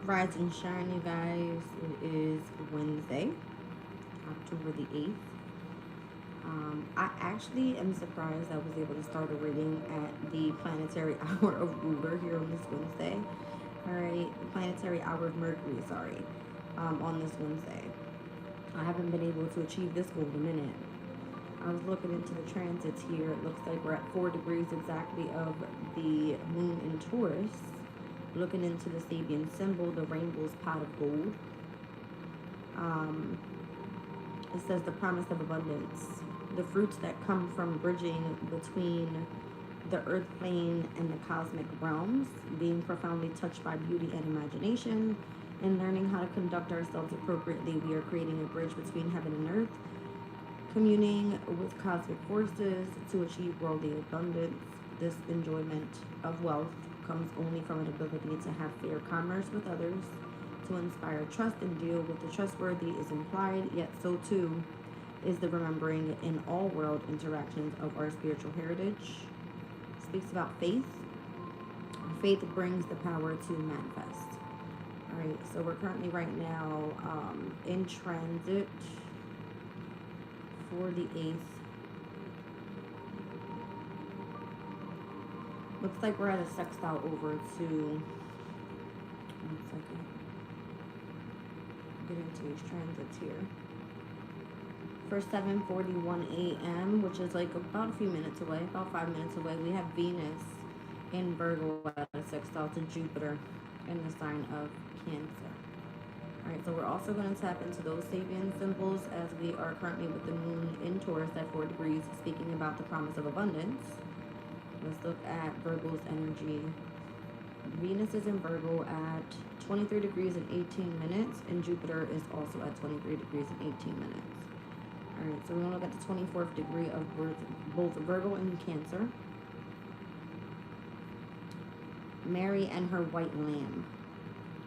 Rise and shine, you guys. It is Wednesday, October the 8th. I actually am surprised I was able to start a reading at the planetary hour of Ruler here on this Wednesday. All right, the planetary hour of Mercury, sorry, on this Wednesday. I haven't been able to achieve this goal in a minute. I was looking into the transits here. It looks like we're at 4 degrees exactly of the moon in Taurus. Looking into the Sabian symbol, the rainbow's pot of gold. Um, it says the promise of abundance. The fruits that come from bridging between the earth plane and the cosmic realms, being profoundly touched by beauty and imagination, and learning how to conduct ourselves appropriately. We are creating a bridge between heaven and earth, communing with cosmic forces to achieve worldly abundance. This enjoyment of wealth comes only from an ability to have fair commerce with others, to inspire trust and deal with the trustworthy is implied, yet so too is the remembering in all world interactions of our spiritual heritage. Speaks about faith. Faith brings the power to manifest. All right, so we're currently right now in transit for the 8th. Looks like we're at a sextile over to, 1 second, get into these transits here. For 7:41 a.m., which is like about a few minutes away, about 5 minutes away, we have Venus in Virgo at a sextile to Jupiter in the sign of Cancer. All right, so we're also going to tap into those Sabian symbols as we are currently with the moon in Taurus at 4 degrees, speaking about the promise of abundance. Let's look at Virgo's energy. Venus is in Virgo at 23 degrees and 18 minutes, and Jupiter is also at 23 degrees and 18 minutes. All right, so we're going to look at the 24th degree of both Virgo and Cancer. Mary and her white lamb,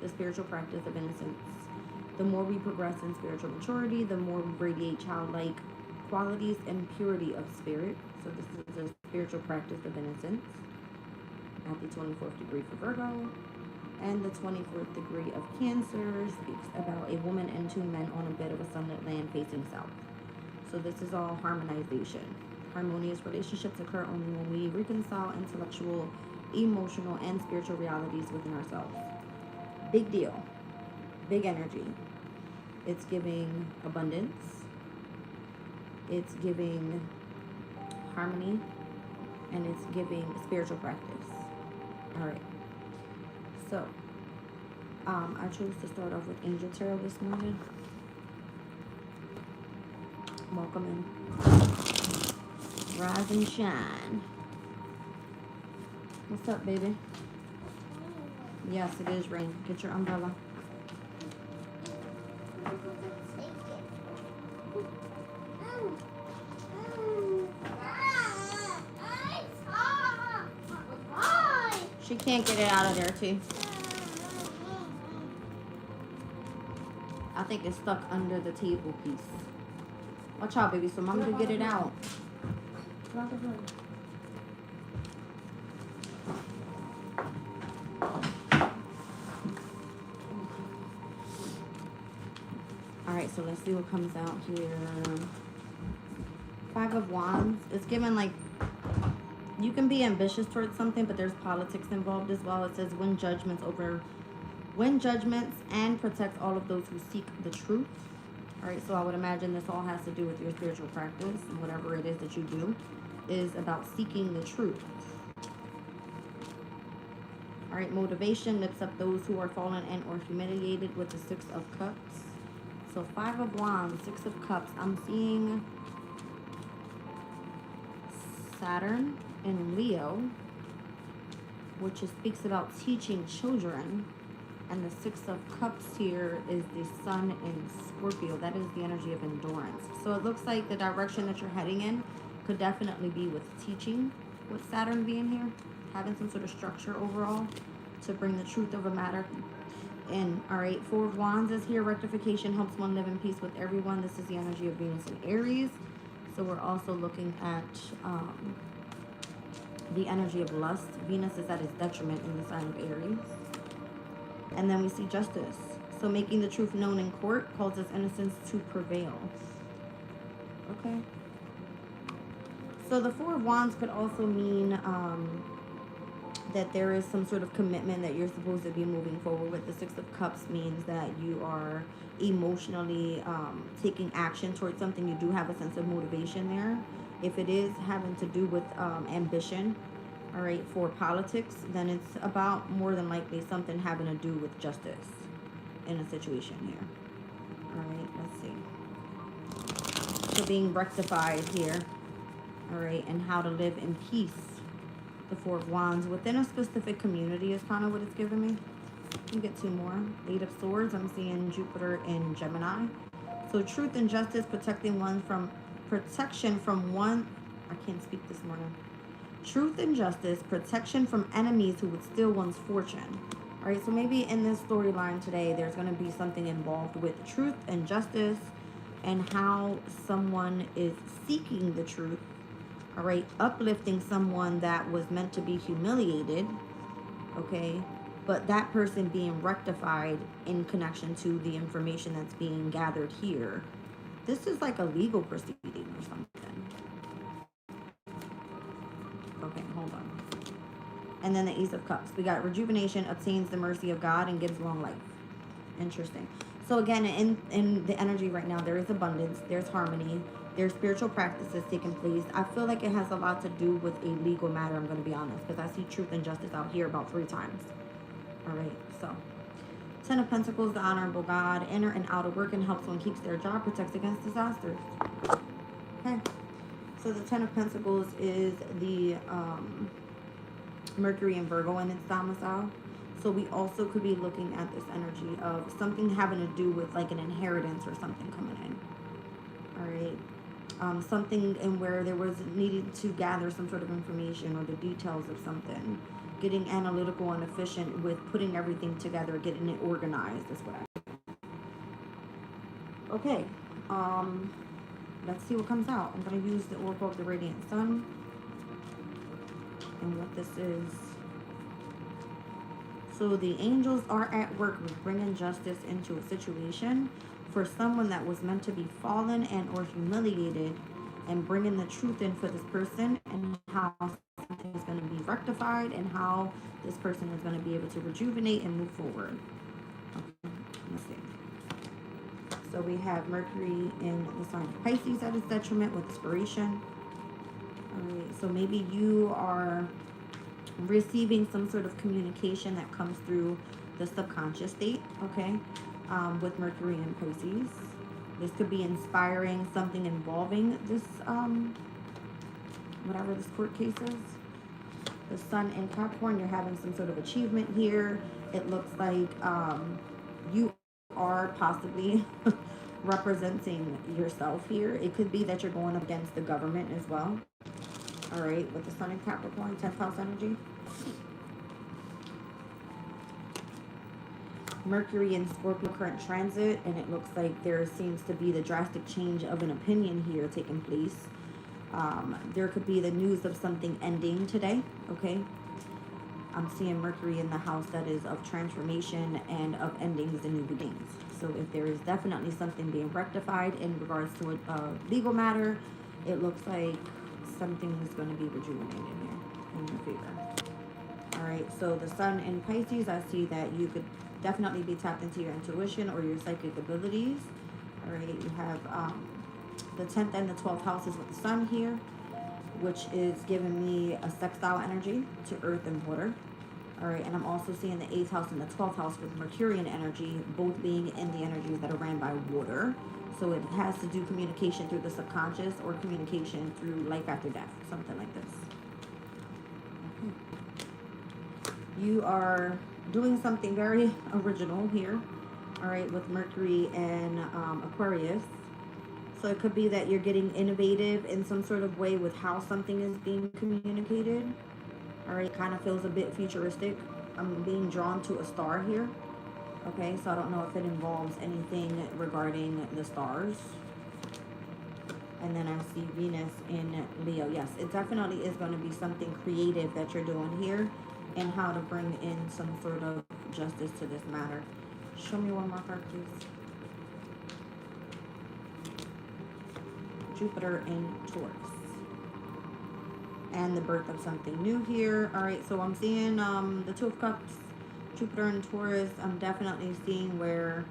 the spiritual practice of innocence. The more we progress in spiritual maturity, the more we radiate childlike qualities and purity of spirit. So this is a spiritual practice of innocence at the 24th degree for Virgo. And the 24th degree of Cancer speaks about a woman and 2 men on a bit of a sunlit land facing south. So this is all harmonization. Harmonious relationships occur only when we reconcile intellectual, emotional, and spiritual realities within ourselves. Big deal. Big energy. It's giving abundance. It's giving harmony. And it's giving spiritual practice. All right. So, I chose to start off with Angel Tarot this morning. Welcome in. Rise and shine. What's up, baby? Yes, it is rain. Get your umbrella. She can't get it out of there, too. I think it's stuck under the table piece. Watch out, baby, so mom can get it out. Alright, so let's see what comes out here. 5 of Wands. It's given like, you can be ambitious towards something, but there's politics involved as well. It says win judgments and protect all of those who seek the truth. All right, so I would imagine this all has to do with your spiritual practice, and whatever it is that you do is about seeking the truth. All right, motivation lifts up those who are fallen and or humiliated with the 6 of Cups. So 5 of Wands, 6 of Cups. I'm seeing Saturn in Leo, which speaks about teaching children. And the 6 of Cups here is the Sun in Scorpio. That is the energy of endurance. So it looks like the direction that you're heading in could definitely be with teaching, with Saturn being here. Having some sort of structure overall to bring the truth of a matter in. All right, 4 of Wands is here. Rectification helps one live in peace with everyone. This is the energy of Venus and Aries. So we're also looking at the energy of lust. Venus is at its detriment in the sign of Aries. And then we see justice. So making the truth known in court causes innocence to prevail. Okay. So the Four of Wands could also mean that there is some sort of commitment that you're supposed to be moving forward with. The Six of Cups means that you are emotionally taking action towards something. You do have a sense of motivation there. If it is having to do with ambition, all right, for politics, then it's about more than likely something having to do with justice in a situation here. All right, let's see. So being rectified here, all right, and how to live in peace. The Four of Wands within a specific community is kind of what it's giving me. You get two more. Eight of Swords. I'm seeing Jupiter in Gemini. So truth and justice, protecting one from protection from one. I can't speak this morning. Truth and justice, protection from enemies who would steal one's fortune. All right. So maybe in this storyline today, there's going to be something involved with truth and justice, and how someone is seeking the truth. All right, uplifting someone that was meant to be humiliated, okay, but that person being rectified in connection to the information that's being gathered here. This is like a legal proceeding or something. Okay, hold on. And then the Ace of Cups. We got rejuvenation, obtains the mercy of God, and gives long life. Interesting. So again, in the energy right now, there is abundance, there's harmony, there's spiritual practices taking place. I feel like it has a lot to do with a legal matter, I'm going to be honest, because I see truth and justice out here about 3 times. All right, so Ten of Pentacles, the honorable God, inner and outer work and helps one keeps their job, protects against disasters. Okay, so the Ten of Pentacles is the Mercury and Virgo in its domicile. So we also could be looking at this energy of something having to do with like an inheritance or something coming in. All right. Something in where there was needed to gather some sort of information or the details of something. Getting analytical and efficient with putting everything together, getting it organized is what I. Okay. Let's see what comes out. I'm going to use the Oracle of the Radiant Sun. And what this is. So the angels are at work with bringing justice into a situation for someone that was meant to be fallen and or humiliated, and bringing the truth in for this person, and how something is going to be rectified, and how this person is going to be able to rejuvenate and move forward. Okay, let's see. So we have Mercury in the sign of Pisces at its detriment with inspiration. All right, so maybe you are receiving some sort of communication that comes through the subconscious state, okay, with Mercury and Pisces. This could be inspiring something involving this, whatever this court case is. The Sun in Capricorn, you're having some sort of achievement here. It looks like you are possibly representing yourself here. It could be that you're going up against the government as well. All right, with the Sun in Capricorn, 10th house energy. Mercury in Scorpio current transit, and it looks like there seems to be the drastic change of an opinion here taking place. There could be the news of something ending today, okay? I'm seeing Mercury in the house that is of transformation and of endings and new beginnings. So if there is definitely something being rectified in regards to a legal matter, it looks like something is going to be rejuvenated here in your favor. All right, so the Sun in Pisces, I see that you could definitely be tapped into your intuition or your psychic abilities. All right, you have the 10th and the 12th houses with the Sun here, which is giving me a sextile energy to earth and water. All right, and I'm also seeing the 8th house and the 12th house with Mercurian energy, both being in the energies that are ran by water. So it has to do communication through the subconscious or communication through life after death, something like this. Okay. You are doing something very original here, all right, with Mercury and Aquarius. So it could be that you're getting innovative in some sort of way with how something is being communicated. All right, kind of feels a bit futuristic. I'm being drawn to a star here. Okay, so I don't know if it involves anything regarding the stars. And then I see Venus in Leo. Yes, it definitely is going to be something creative that you're doing here, and how to bring in some sort of justice to this matter. Show me one more card, please. Jupiter in Taurus. And the birth of something new here. All right, so I'm seeing the Two of Cups, Jupiter and Taurus. I'm definitely seeing where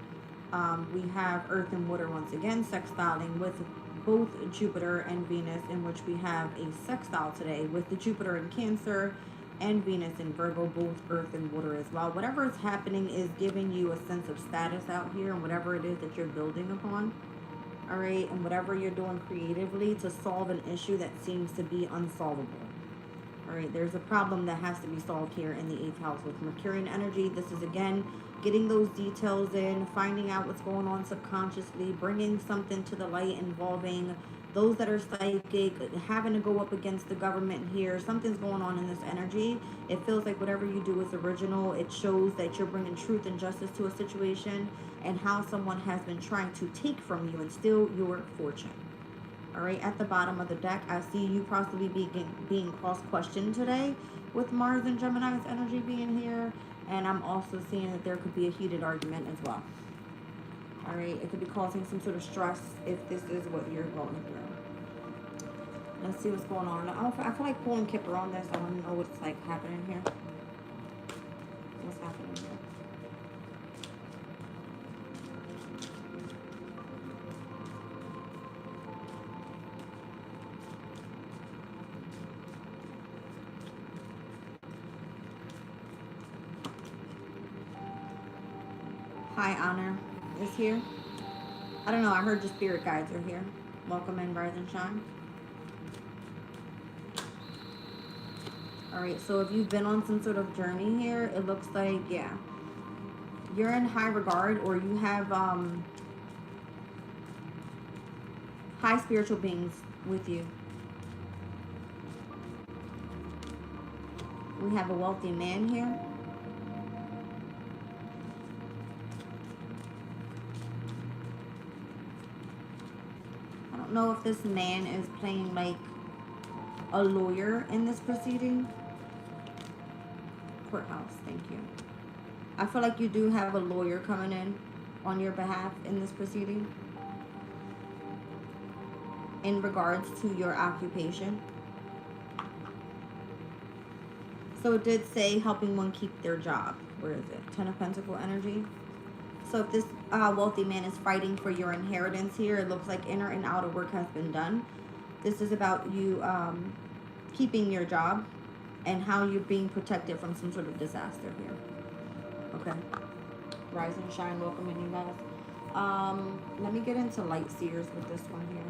we have Earth and water once again sextiling with both Jupiter and Venus, in which we have a sextile today with the Jupiter in Cancer and Venus in Virgo, both Earth and water as well. Whatever is happening is giving you a sense of status out here, and whatever it is that you're building upon. All right, and whatever you're doing creatively to solve an issue that seems to be unsolvable. All right, there's a problem that has to be solved here in the 8th house with Mercurian energy. This is, again, getting those details in, finding out what's going on subconsciously, bringing something to the light involving those that are psychic, having to go up against the government here. Something's going on in this energy. It feels like whatever you do is original. It shows that you're bringing truth and justice to a situation, and how someone has been trying to take from you and steal your fortune. All right, at the bottom of the deck, I see you possibly being cross-questioned today with Mars and Gemini's energy being here. And I'm also seeing that there could be a heated argument as well. All right, it could be causing some sort of stress if this is what you're going through. Let's see what's going on. I feel like pulling Kipper on this. I want to know what's like happening here. What's happening here? High Honor is here. I don't know, I heard your spirit guides are here. Welcome in, rise and shine. All right, so if you've been on some sort of journey here, it looks like, yeah, you're in high regard, or you have high spiritual beings with you. We have a wealthy man here. I don't know if this man is playing like a lawyer in this proceeding. Courthouse, thank you. I feel like you do have a lawyer coming in on your behalf in this proceeding in regards to your occupation. So it did say helping one keep their job. Where is it? Ten of Pentacles energy. So if this wealthy man is fighting for your inheritance here, it looks like inner and outer work has been done. This is about you keeping your job and how you're being protected from some sort of disaster here. Okay. Rise and shine. Welcome in, you guys. Let me get into light seers with this one here.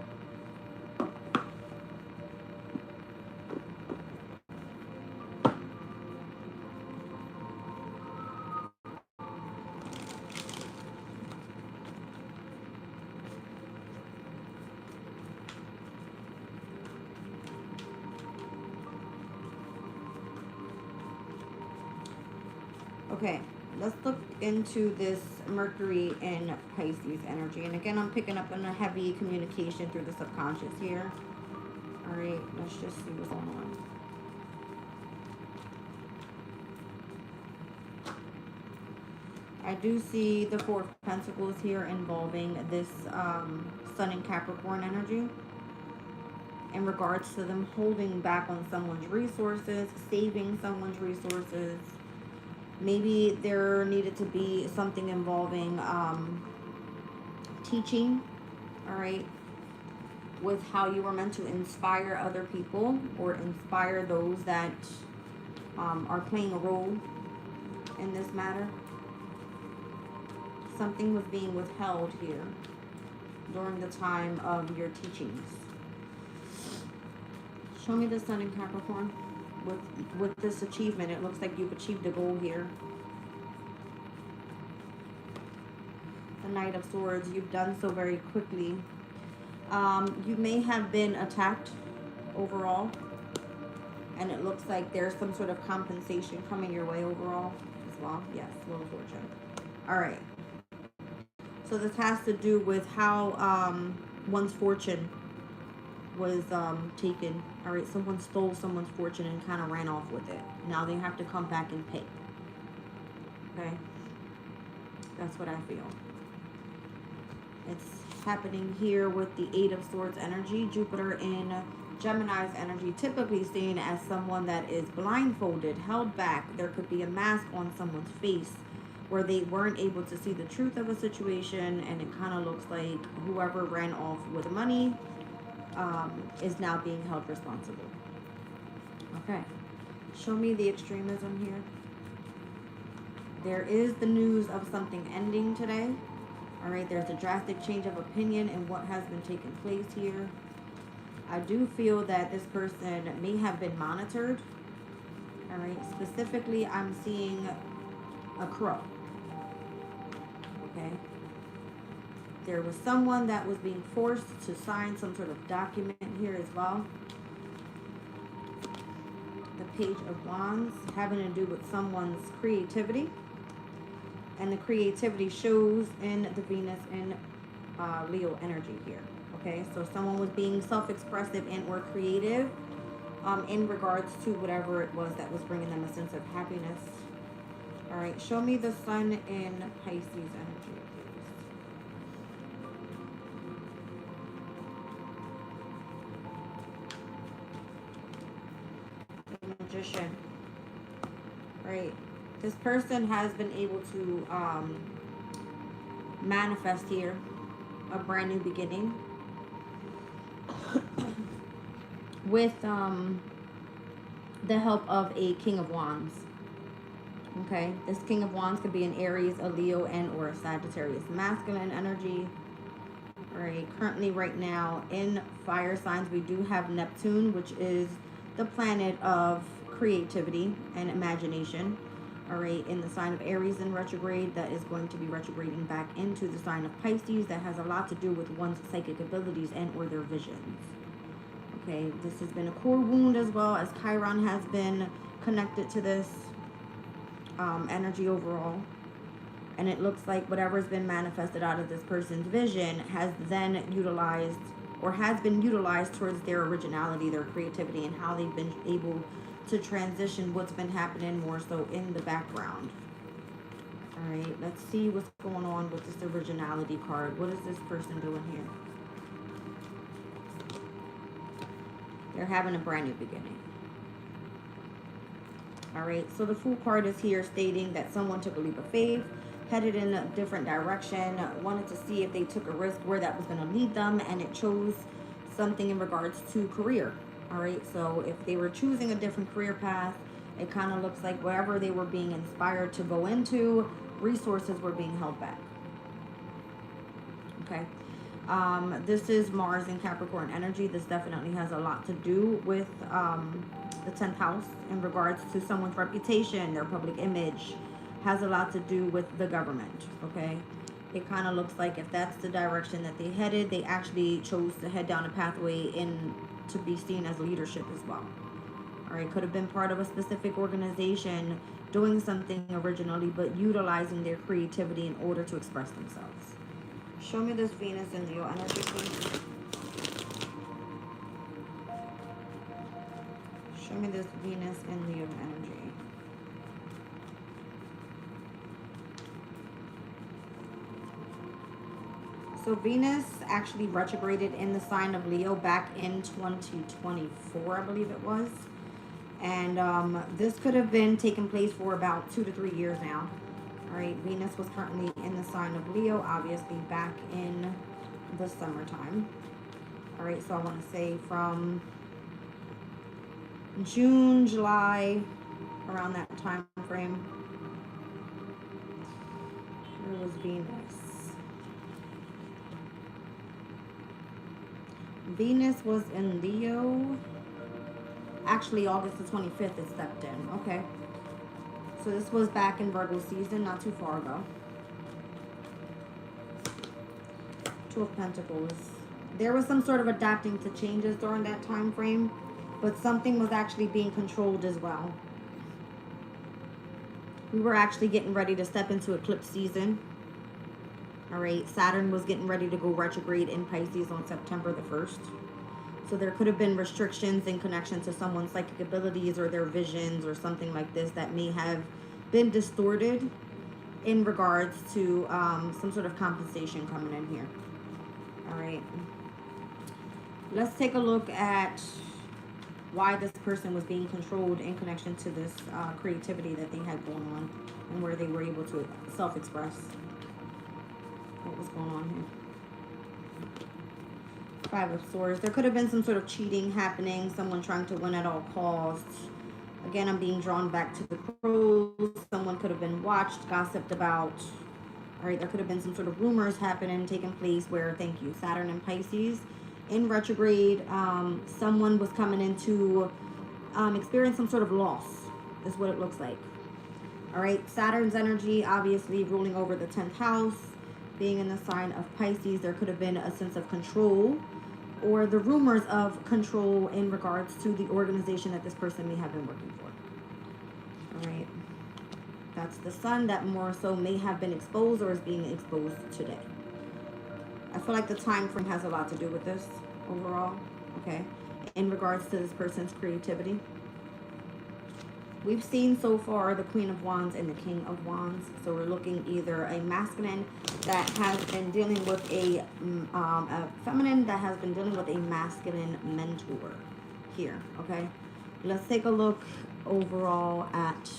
Okay, let's look into this Mercury in Pisces energy. And again, I'm picking up on a heavy communication through the subconscious here. All right, let's just see what's going on. I do see the Four of Pentacles here involving this Sun in Capricorn energy in regards to them holding back on someone's resources, saving someone's resources. Maybe there needed to be something involving teaching, all right, with how you were meant to inspire other people or inspire those that are playing a role in this matter. Something was being withheld here during the time of your teachings. Show me the Sun in Capricorn. With this achievement, it looks like you've achieved a goal here. The Knight of Swords, you've done so very quickly. You may have been attacked overall, and it looks like there's some sort of compensation coming your way overall as well. Yes, Wheel of Fortune. All right. So this has to do with how one's fortune was taken. All right, someone stole someone's fortune and kind of ran off with it. Now they have to come back and pay. Okay? That's what I feel. It's happening here with the Eight of Swords energy. Jupiter in Gemini's energy, typically seen as someone that is blindfolded, held back. There could be a mask on someone's face where they weren't able to see the truth of a situation, and it kind of looks like whoever ran off with the money is now being held responsible. Okay. Show me the extremism here. There is the news of something ending today. All right, there's a drastic change of opinion in what has been taking place here. I do feel that this person may have been monitored. All right, specifically, I'm seeing a crow. Okay. There was someone that was being forced to sign some sort of document here as well. The Page of Wands having to do with someone's creativity. And the creativity shows in the Venus and Leo energy here. Okay, so someone was being self-expressive and or creative in regards to whatever it was that was bringing them a sense of happiness. All right, show me the Sun in Pisces energy, please. The Magician. Right. This person has been able to manifest here a brand new beginning with the help of a King of Wands. Okay, this King of Wands could be an Aries, a Leo, and or a Sagittarius masculine energy. All right, currently right now in fire signs, we do have Neptune, which is the planet of creativity and imagination. All right, in the sign of Aries in retrograde, that is going to be retrograding back into the sign of Pisces. That has a lot to do with one's psychic abilities and or their visions. Okay, this has been a core wound as well, as Chiron has been connected to this energy overall. And it looks like whatever has been manifested out of this person's vision has then utilized or has been utilized towards their originality, their creativity, and how they've been able to transition what's been happening more so in the background. All right, let's see what's going on with this originality card. What is this person doing here? They're having a brand new beginning. All right, so the Fool card is here stating that someone took a leap of faith, headed in a different direction, wanted to see if they took a risk where that was going to lead them, and it chose something in regards to career. All right, so if they were choosing a different career path, it kind of looks like wherever they were being inspired to go into, resources were being held back. Okay. This is Mars in Capricorn energy. This definitely has a lot to do with the 10th house in regards to someone's reputation, their public image, has a lot to do with the government. Okay. It kind of looks like if that's the direction that they headed, they actually chose to head down a pathway in to be seen as leadership as well. All right, could have been part of a specific organization doing something originally, but utilizing their creativity in order to express themselves. Show me this Venus and Leo energy, please. Show me this Venus and Leo energy. So Venus actually retrograded in the sign of Leo back in 2024, I believe it was. And this could have been taking place for about 2 to 3 years now. All right, Venus was currently in the sign of Leo, obviously back in the summertime. All right, so I want to say from June, July, around that time frame. Where was Venus? Venus was in Leo. Actually, August the 25th it stepped in. Okay. So this was back in Virgo season, not too far ago. Two of Pentacles. There was some sort of adapting to changes during that time frame, but something was actually being controlled as well. We were actually getting ready to step into eclipse season. All right, Saturn was getting ready to go retrograde in Pisces on September the 1st. So there could have been restrictions in connection to someone's psychic abilities or their visions or something like this that may have been distorted in regards to some sort of compensation coming in here. All right. Let's take a look at why this person was being controlled in connection to this creativity that they had going on and where they were able to self-express. What was going on here? Five of Swords. There could have been some sort of cheating happening, someone trying to win at all costs. Again, I'm being drawn back to the crows. Someone could have been watched, gossiped about. All right, there could have been some sort of rumors happening, taking place where, thank you, Saturn and Pisces in retrograde. Someone was coming in to experience some sort of loss, is what it looks like. All right, Saturn's energy, obviously ruling over the 10th house, being in the sign of Pisces. There could have been a sense of control or the rumors of control in regards to the organization that this person may have been working for. All right. That's the sun that more so may have been exposed or is being exposed today. I feel like the time frame has a lot to do with this overall, okay, in regards to this person's creativity. We've seen so far the Queen of Wands and the King of Wands. So we're looking either a masculine that has been dealing with a feminine that has been dealing with a masculine mentor here, okay? Let's take a look overall at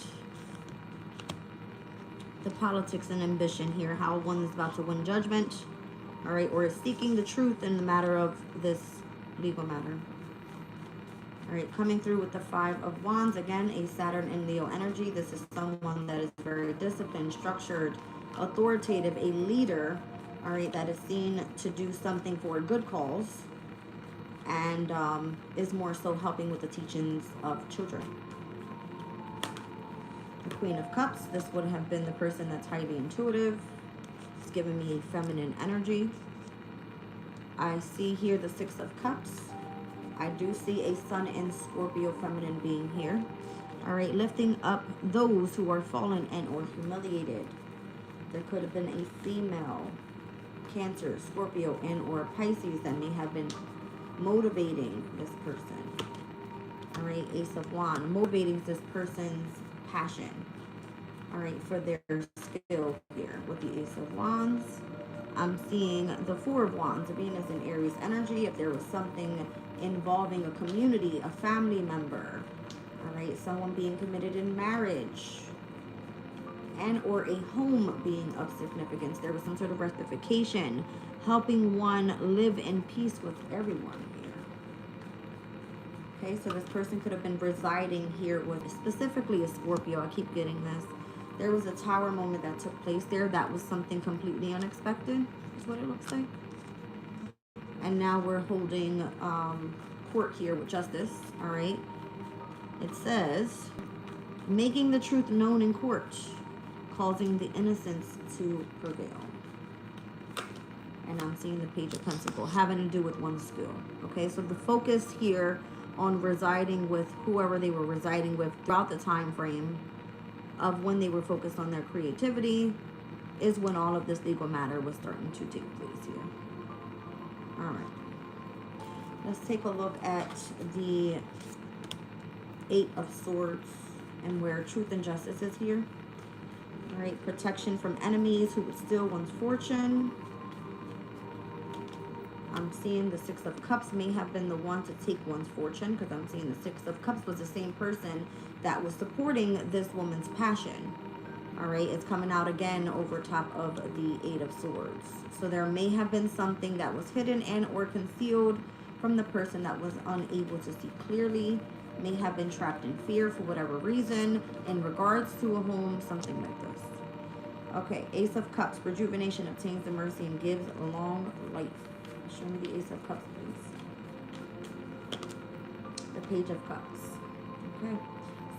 the politics and ambition here, how one is about to win judgment, all right, or is seeking the truth in the matter of this legal matter. All right, coming through with the Five of Wands, again, a Saturn and Leo energy. This is someone that is very disciplined, structured, authoritative, a leader, all right, that is seen to do something for a good cause and is more so helping with the teachings of children. The Queen of Cups, this would have been the person that's highly intuitive. It's giving me a feminine energy. I see here the Six of Cups. I do see a Sun in Scorpio feminine being here. All right, lifting up those who are fallen and or humiliated. There could have been a female, Cancer, Scorpio, and or Pisces that may have been motivating this person. All right, Ace of Wands, motivating this person's passion. All right, for their skill here with the Ace of Wands. I'm seeing the Four of Wands, Venus in Aries energy. If there was something involving a community, a family member, all right, someone being committed in marriage, and or a home being of significance. There was some sort of rectification, helping one live in peace with everyone here. Okay, so this person could have been residing here with specifically a Scorpio. I keep getting this. There was a tower moment that took place there. That was something completely unexpected, is what it looks like. And now we're holding court here with justice, all right? It says, making the truth known in court, causing the innocence to prevail. And I'm seeing the Page of Pentacles, having to do with one's skill. Okay, so the focus here on residing with whoever they were residing with throughout the time frame of when they were focused on their creativity is when all of this legal matter was starting to take place here. All right. Let's take a look at the Eight of Swords and where truth and justice is here. All right, protection from enemies who would steal one's fortune. I'm seeing the Six of Cups may have been the one to take one's fortune, because I'm seeing the Six of Cups was the same person that was supporting this woman's passion. All right, it's coming out again over top of the Eight of Swords. So there may have been something that was hidden and or concealed from the person that was unable to see clearly, may have been trapped in fear for whatever reason in regards to a home, something like this. Okay, Ace of Cups, rejuvenation, obtains the mercy and gives long life. Show me the Ace of Cups, please. The Page of Cups. Okay.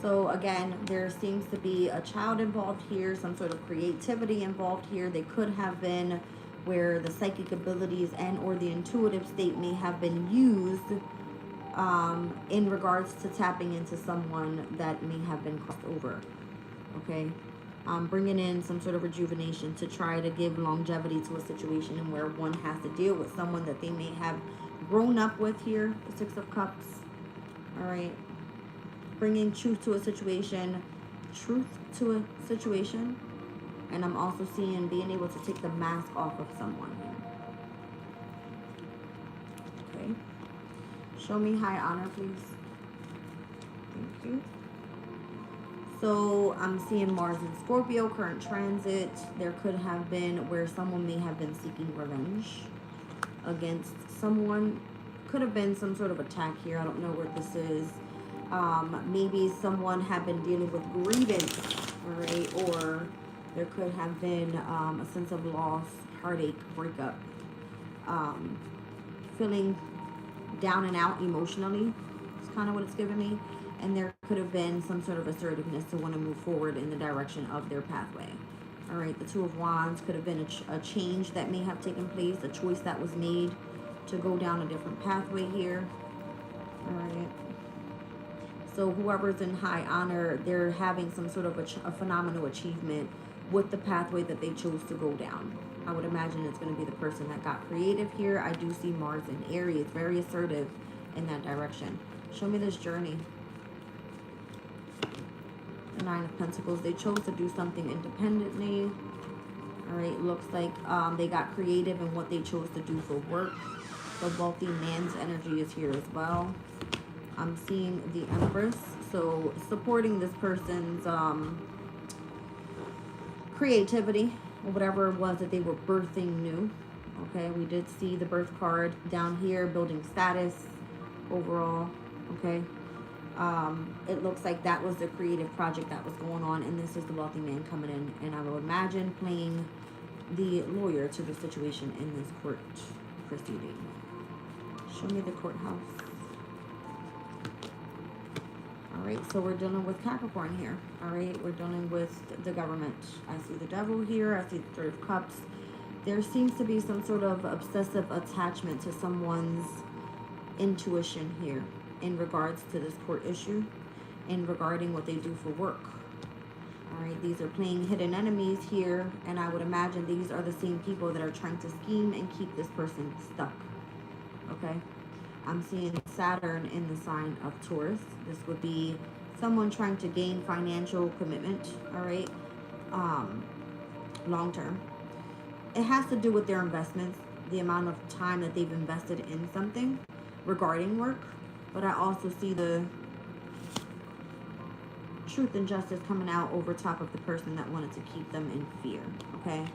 So again, there seems to be a child involved here, some sort of creativity involved here. They could have been where the psychic abilities and or the intuitive state may have been used in regards to tapping into someone that may have been crossed over. Okay. Bringing in some sort of rejuvenation to try to give longevity to a situation and where one has to deal with someone that they may have grown up with here, the Six of Cups. All right. Bringing truth to a situation. Truth to a situation. And I'm also seeing being able to take the mask off of someone here. Okay. Show me high honor, please. Thank you. So I'm seeing Mars in Scorpio, current transit. There could have been where someone may have been seeking revenge against someone. Could have been some sort of attack here. I don't know what this is. Maybe someone had been dealing with grievance, all right? Or there could have been a sense of loss, heartache, breakup, feeling down and out emotionally. It's kind of what it's giving me. And there could have been some sort of assertiveness to want to move forward in the direction of their pathway. All right, the Two of Wands could have been a change that may have taken place, a choice that was made to go down a different pathway here. All right. So whoever's in high honor, they're having some sort of a phenomenal achievement with the pathway that they chose to go down. I would imagine it's going to be the person that got creative here. I do see Mars in Aries, very assertive in that direction. Show me this journey. The Nine of Pentacles. They chose to do something independently. All right, looks like they got creative in what they chose to do for work. The wealthy man's energy is here as well. I'm seeing the Empress, so supporting this person's creativity or whatever it was that they were birthing new. Okay, we did see the birth card down here, building status overall. Okay, it looks like that was the creative project that was going on, and this is the wealthy man coming in, and I would imagine playing the lawyer to the situation in this court proceeding. Show me the courthouse. All right, so we're dealing with Capricorn here. All right, we're dealing with the government. I see the devil here. I see the Three of Cups. There seems to be some sort of obsessive attachment to someone's intuition here in regards to this court issue and regarding what they do for work. All right, these are playing hidden enemies here, and I would imagine these are the same people that are trying to scheme and keep this person stuck. Okay, I'm seeing Saturn in the sign of Taurus. This would be someone trying to gain financial commitment, all right, long term. It has to do with their investments, the amount of time that they've invested in something regarding work. But I also see the truth and justice coming out over top of the person that wanted to keep them in fear, okay?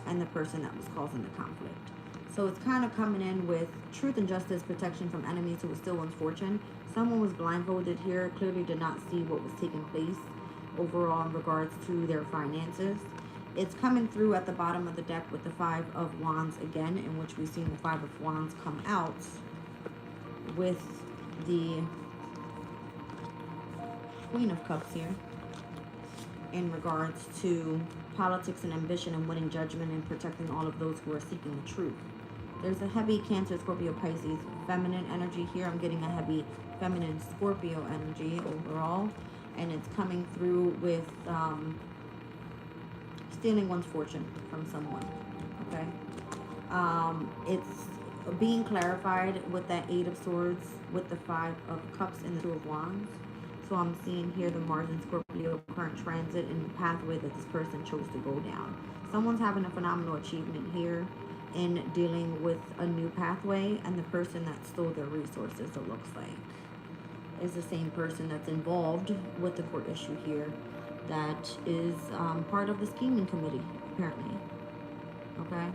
And the person that was causing the conflict. So it's kind of coming in with truth and justice, protection from enemies who was still one's fortune. Someone was blindfolded here, clearly did not see what was taking place overall in regards to their finances. It's coming through at the bottom of the deck with the Five of Wands again, in which we've seen the Five of Wands come out with the Queen of Cups here in regards to politics and ambition and winning judgment and protecting all of those who are seeking the truth. There's a heavy Cancer, Scorpio, Pisces, feminine energy here. I'm getting a heavy feminine Scorpio energy overall, and it's coming through with stealing one's fortune from someone, okay? It's being clarified with that Eight of Swords, with the Five of Cups and the Two of Wands. So I'm seeing here the Mars and Scorpio current transit and the pathway that this person chose to go down. Someone's having a phenomenal achievement here in dealing with a new pathway, and the person that stole their resources, it looks like, is the same person that's involved with the court issue here that is part of the scheming committee, apparently. Okay?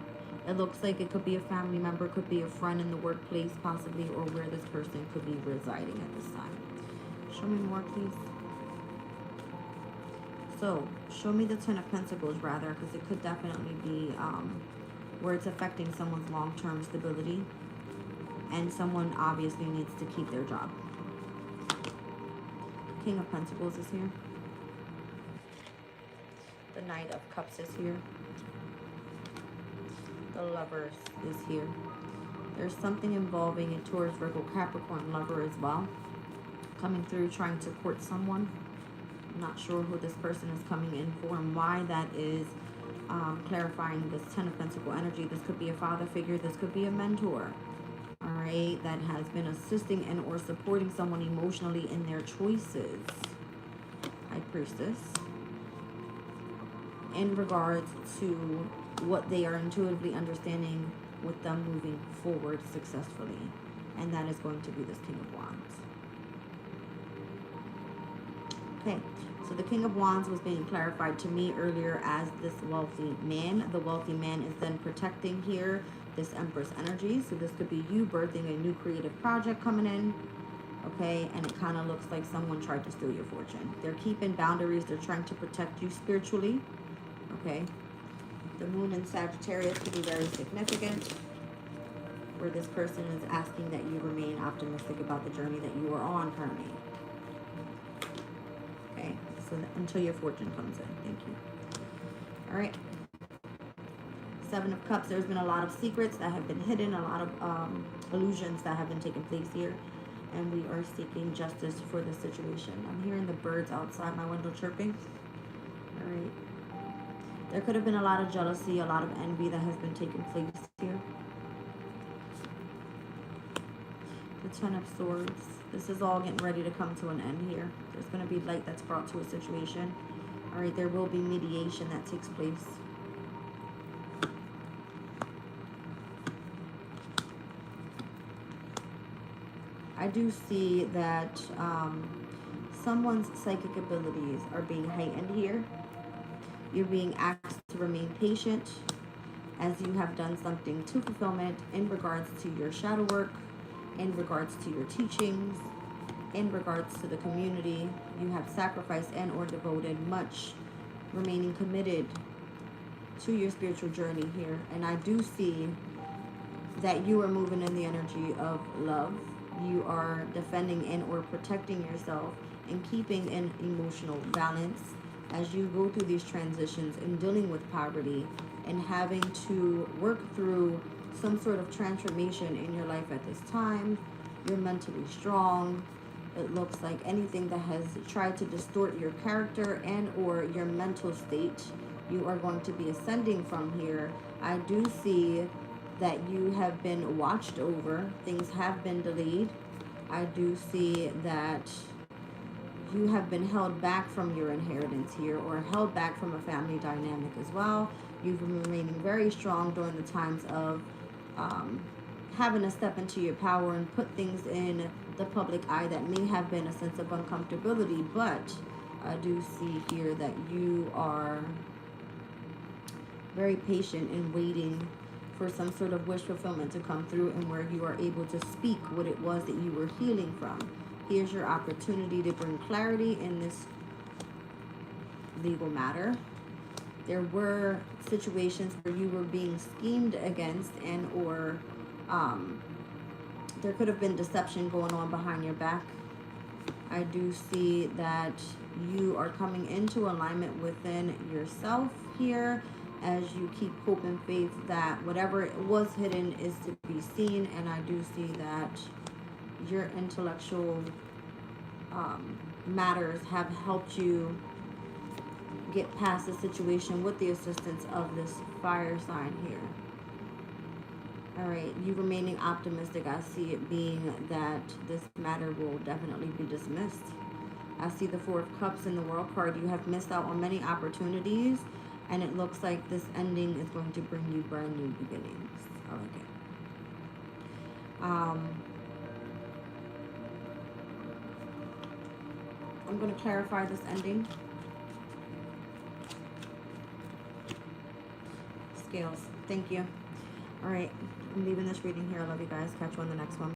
It looks like it could be a family member, could be a friend in the workplace, possibly, or where this person could be residing at this time. Show me more, please. So, show me the Ten of Pentacles, rather, because it could definitely be where it's affecting someone's long-term stability, and someone obviously needs to keep their job. King of Pentacles is here. The Knight of Cups is here. The Lovers is here. There's something involving a Taurus, Virgo, Capricorn lover as well, coming through trying to court someone. I'm not sure who this person is coming in for and why that is clarifying this Ten of Pentacles energy. This could be a father figure. This could be a mentor, all right, that has been assisting and or supporting someone emotionally in their choices. High Priestess. in regards to what they are intuitively understanding with them moving forward successfully. And that is going to be this King of Wands. Okay, so the King of Wands was being clarified to me earlier as this wealthy man. The wealthy man is then protecting here this Empress energy. So this could be you birthing a new creative project coming in. Okay, and it kind of looks like someone tried to steal your fortune. They're keeping boundaries. They're trying to protect you spiritually. Okay, the moon in Sagittarius could be very significant, where this person is asking that you remain optimistic about the journey that you are on currently. Okay, so until your fortune comes in. Thank you. All right. Seven of Cups. There's been a lot of secrets that have been hidden, a lot of illusions that have been taking place here, and we are seeking justice for the situation. I'm hearing the birds outside my window chirping. All right. There could have been a lot of jealousy, a lot of envy that has been taking place here. The Ten of Swords. This is all getting ready to come to an end here. There's going to be light that's brought to a situation. All right, there will be mediation that takes place. I do see that someone's psychic abilities are being heightened here. You're being asked to remain patient as you have done something to fulfillment in regards to your shadow work, in regards to your teachings, in regards to the community. You have sacrificed and or devoted much, remaining committed to your spiritual journey here. And I do see that you are moving in the energy of love. You are defending and or protecting yourself and keeping an emotional balance as you go through these transitions and dealing with poverty and having to work through some sort of transformation in your life at this time. You're mentally strong. It looks like anything that has tried to distort your character and or your mental state, you are going to be ascending from here. I do see that you have been watched over. Things have been delayed. I do see that you have been held back from your inheritance here, or held back from a family dynamic as well. You've been remaining very strong during the times of having to step into your power and put things in the public eye that may have been a sense of uncomfortability. But I do see here that you are very patient in waiting for some sort of wish fulfillment to come through, and where you are able to speak what it was that you were healing from. Here's your opportunity to bring clarity in this legal matter. There were situations where you were being schemed against, and or there could have been deception going on behind your back. I do see that you are coming into alignment within yourself here, as you keep hope and faith that whatever was hidden is to be seen. And I do see that your intellectual matters have helped you get past the situation with the assistance of this fire sign here. All right, you remaining optimistic. I see it being that this matter will definitely be dismissed. I see the Four of Cups in the World card. You have missed out on many opportunities, and it looks like this ending is going to bring you brand new beginnings. I like it. I'm going to clarify this ending. Scales. Thank you. All right. I'm leaving this reading here. I love you guys. Catch you on the next one.